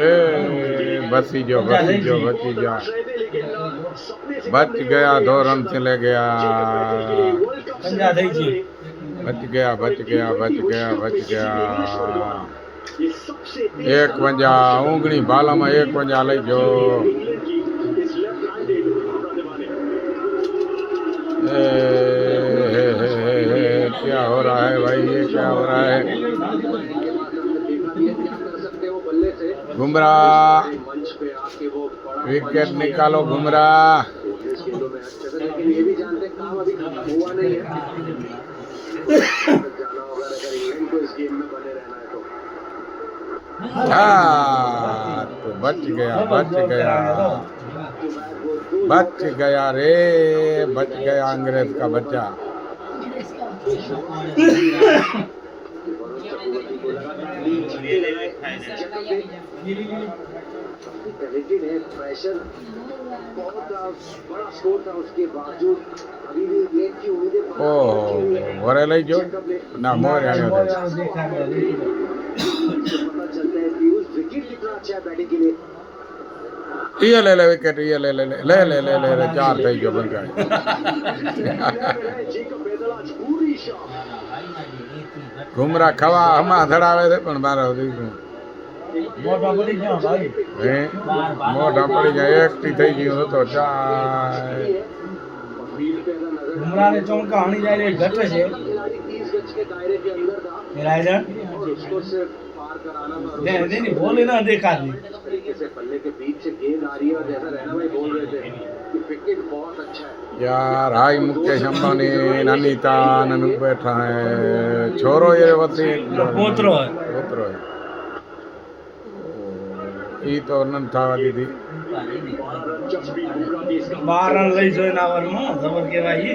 ए बची जो बच गया 2 रन चले गया बच गया 51 ऊँगणी बाला में 51 लई जो क्या हो रहा है भाई, ये क्या हो रहा है? बुमराह विकेट निकालो बुमराह। तो बच गया रे, बच गया अंग्रेज का बच्चा। प्रेशर बहुत बड़ा स्कोर था, उसके बावजूद अभी भी गेंद की उम्मीदें वरे लई जो ना मोर आयो पता चलता है कि उस विकेट कितना अच्छा है बैटिंग के लिए। ये ले विकेट, ये ले 4 થઈ ગયો બન ગયો। ઘુમરા ખવા હમા ધડાવે છે પણ મારો દીકરો મોઢા પડી ગયા ભાઈ, મોઢા પડી ગયા, એકટી થઈ ગયું હતો ચાય ઘુમરાને ચોંકા હણી જાય રે ઘટે છે રાઈડર नहीं बोले ना देखा नहीं तरीके से पल्ले के बीच से गेंद आ रही है और जैसा रैना भाई बोल रहे थे कि विकेट बहुत अच्छा है यार। हाई मुकेश अंबानी ननीता ननु बैठा है, छोरो ये वती पोतरो है ई तो नन था दीदी 12 रन લઈ જોઈન આવર માં જબર કેવાય।